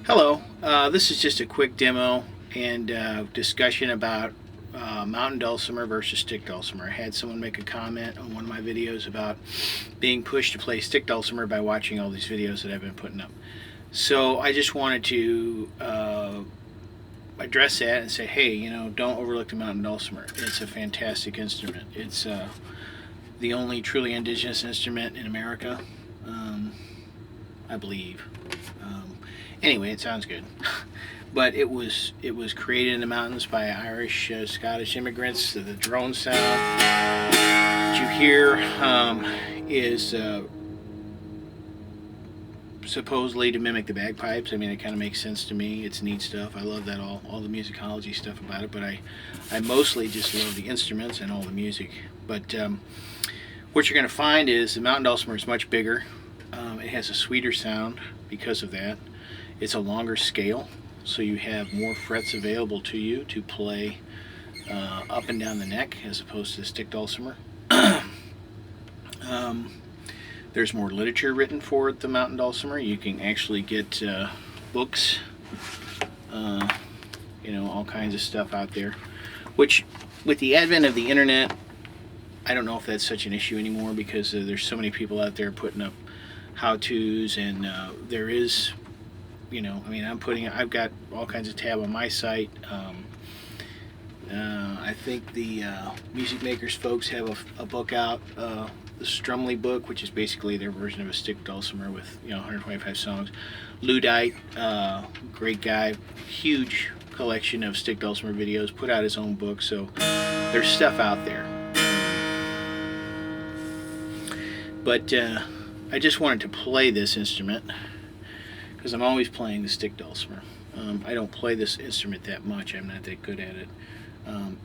Hello, this is just a quick demo and discussion about mountain dulcimer versus stick dulcimer. I had someone make a comment on one of my videos about being pushed to play stick dulcimer by watching all these videos that I've been putting up. So I just wanted to address that and say, hey, you know, don't overlook the mountain dulcimer. It's a fantastic instrument. It's the only truly indigenous instrument in America, I believe. Anyway, it sounds good. But it was created in the mountains by Irish, Scottish immigrants. The drone sound that you hear is supposedly to mimic the bagpipes. I mean, it kind of makes sense to me. It's neat stuff. I love that all the musicology stuff about it. But I mostly just love the instruments and all the music. But what you're going to find is the mountain dulcimer is much bigger. It has a sweeter sound because of that. It's a longer scale, so you have more frets available to you to play up and down the neck as opposed to the stick dulcimer. There's more literature written for the mountain dulcimer. You can actually get books, you know, all kinds of stuff out there, which with the advent of the internet, I don't know if that's such an issue anymore, because there's so many people out there putting up how-tos, and there is, you know, I mean, I've got all kinds of tab on my site. I think the Music Makers folks have a book out, the Strumley book, which is basically their version of a stick dulcimer with, you know, 125 songs. Ludite, great guy, huge collection of stick dulcimer videos, put out his own book, so there's stuff out there. But I just wanted to play this instrument because I'm always playing the stick dulcimer. I don't play this instrument that much. I'm not that good at it.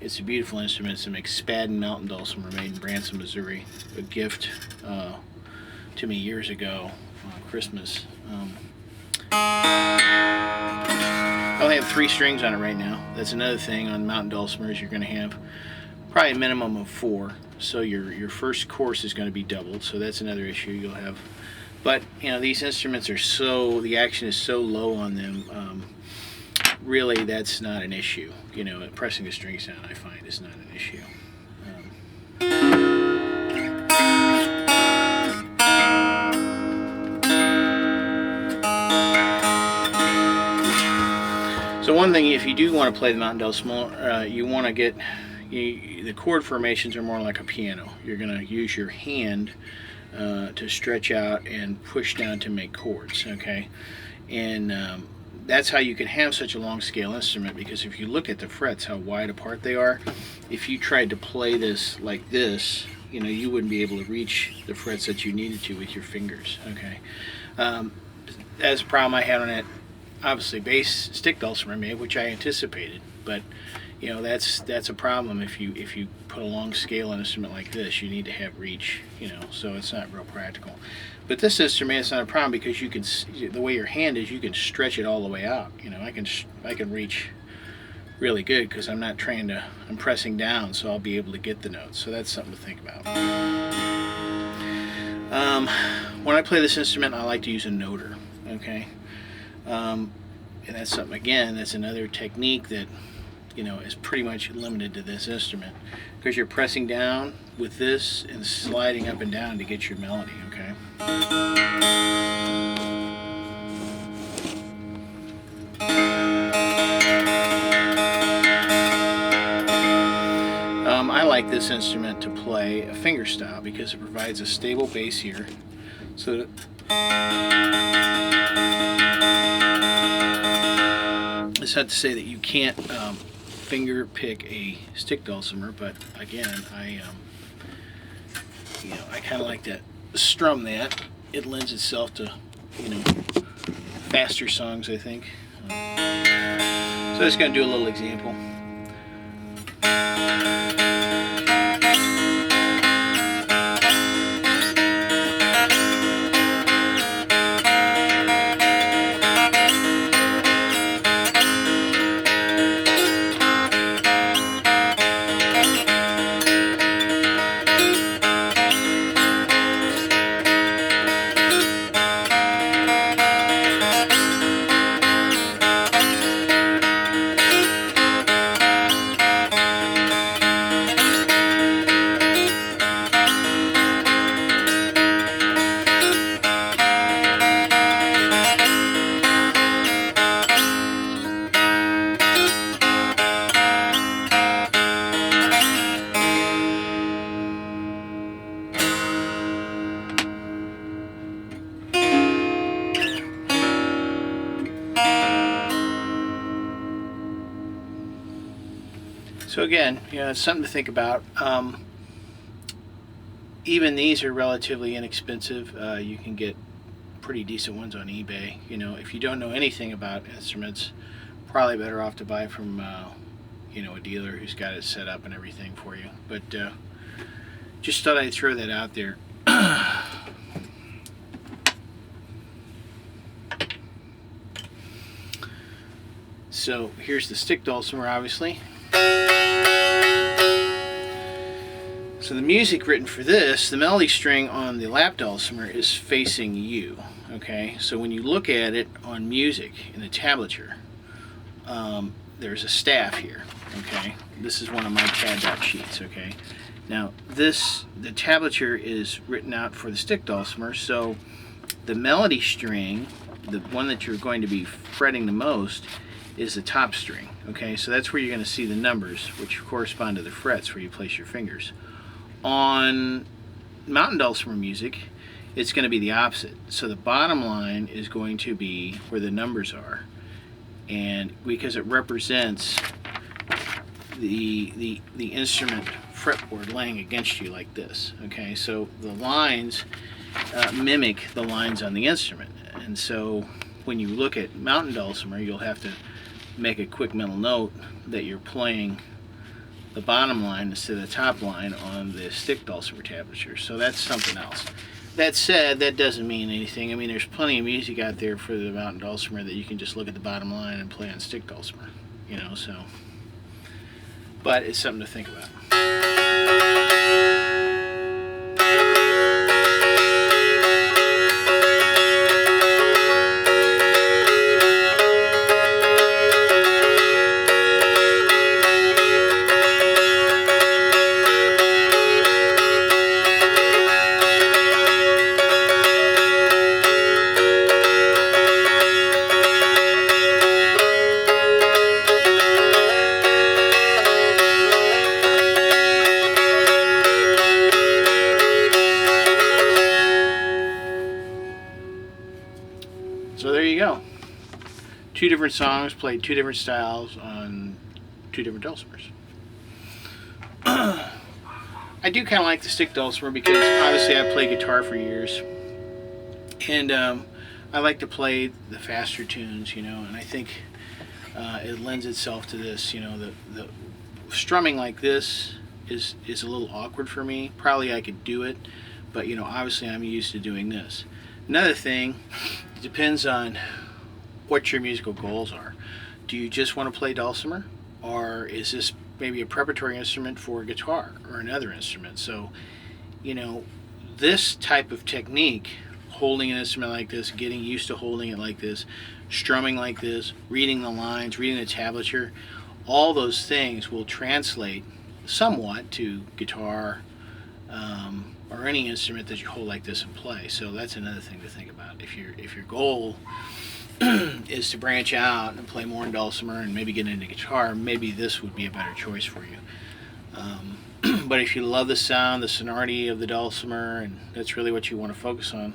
It's a beautiful instrument. It's a McSpadden mountain dulcimer made in Branson, Missouri. A gift to me years ago on Christmas. I only have 3 strings on it right now. That's another thing on mountain dulcimers. You're going to have probably a minimum of 4. So your first course is going to be doubled. So that's another issue you'll have. But, you know, these instruments are the action is so low on them, really that's not an issue. You know, pressing a string sound, I find, is not an issue. So one thing, if you do want to play the mountain dulcimer, you want to get, the chord formations are more like a piano. You're going to use your hand to stretch out and push down to make chords, okay? And that's how you can have such a long scale instrument, because if you look at the frets, how wide apart they are, if you tried to play this like this, you know, you wouldn't be able to reach the frets that you needed to with your fingers, okay? That's a problem I had on that, obviously, bass stick dulcimer made, which I anticipated, but you know, that's a problem. If you put a long scale instrument like this, you need to have reach, you know, so it's not real practical. But this instrument, it's not a problem, because you can, the way your hand is, you can stretch it all the way out. You know, I can reach really good because I'm not trying to, I'm pressing down, so I'll be able to get the notes. So that's something to think about. When I play this instrument, I like to use a noter, okay? And that's something, again, that's another technique that, you know, is pretty much limited to this instrument, because you're pressing down with this and sliding up and down to get your melody, okay? I like this instrument to play a fingerstyle because it provides a stable bass here, so that it's not to say that you can't finger pick a stick dulcimer, but again, you know, I kind of like to strum that. It lends itself to, you know, faster songs, I think. So I'm just going to do a little example. So again, it's something to think about. Even these are relatively inexpensive. You can get pretty decent ones on eBay. If you don't know anything about instruments, probably better off to buy from a dealer who's got it set up and everything for you. But just thought I'd throw that out there. So here's the stick dulcimer, obviously. So the music written for this, the melody string on the lap dulcimer is facing you. Okay, so when you look at it on music in the tablature, there's a staff here. Okay, this is one of my CAD dot sheets. Okay, now the tablature is written out for the stick dulcimer, so the melody string, the one that you're going to be fretting the most, is the top string. Okay, so that's where you're going to see the numbers, which correspond to the frets where you place your fingers. On mountain dulcimer music, it's going to be the opposite. So the bottom line is going to be where the numbers are, and because it represents the instrument fretboard laying against you like this. Okay, so the lines mimic the lines on the instrument, and so when you look at mountain dulcimer, you'll have to make a quick mental note that you're playing the bottom line instead of the top line on the stick dulcimer tablature. So that's something else. That said, that doesn't mean anything. I mean, there's plenty of music out there for the mountain dulcimer that you can just look at the bottom line and play on stick dulcimer, so. But it's something to think about. So there you go. 2 different songs played 2 different styles on 2 different dulcimers. I do kind of like the stick dulcimer because obviously I played guitar for years, and I like to play the faster tunes, and I think it lends itself to this. The strumming like this is a little awkward for me. Probably I could do it, but obviously I'm used to doing this. Another thing, it depends on what your musical goals are. Do you just want to play dulcimer, or is this maybe a preparatory instrument for a guitar or another instrument? So, this type of technique, holding an instrument like this, getting used to holding it like this, strumming like this, reading the lines, reading the tablature, all those things will translate somewhat to guitar, or any instrument that you hold like this and play. So that's another thing to think about. If your goal is to branch out and play more in dulcimer and maybe get into guitar, maybe this would be a better choice for you. But if you love the sound, the sonority of the dulcimer, and that's really what you want to focus on,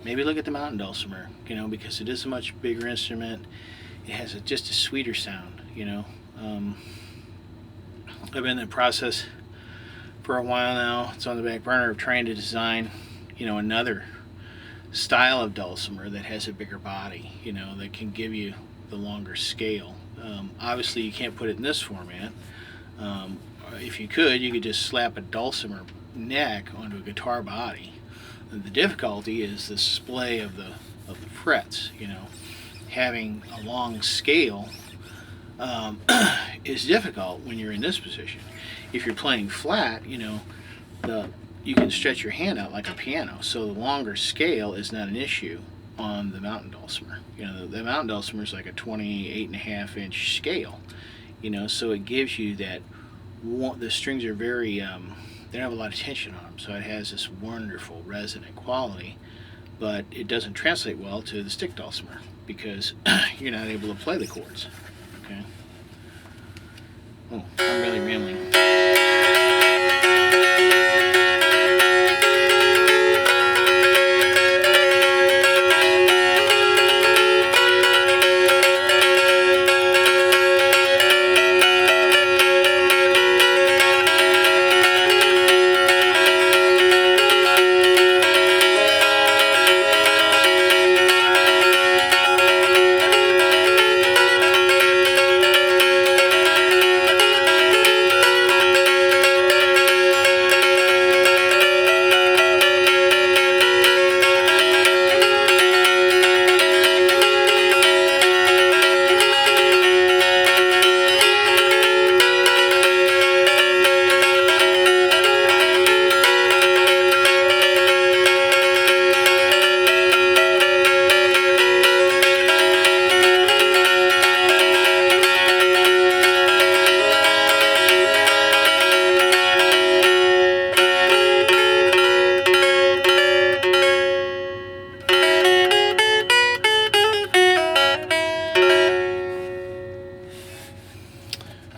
maybe look at the mountain dulcimer, because it is a much bigger instrument. It has just a sweeter sound, I've been in the process for a while now. It's on the back burner of trying to design, another style of dulcimer that has a bigger body, that can give you the longer scale. Obviously you can't put it in this format. If you could just slap a dulcimer neck onto a guitar body. And the difficulty is the display of the frets. Having a long scale is difficult when you're in this position. If you're playing flat, you can stretch your hand out like a piano, so the longer scale is not an issue on the mountain dulcimer. The mountain dulcimer is like a 28.5-inch scale, so it gives you that. The strings are very, they don't have a lot of tension on them, so it has this wonderful resonant quality, but it doesn't translate well to the stick dulcimer because you're not able to play the chords. Okay. Oh, I'm really rambling.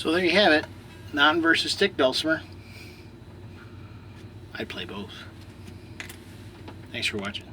So there you have it. Mountain versus stick dulcimer. I'd play both. Thanks for watching.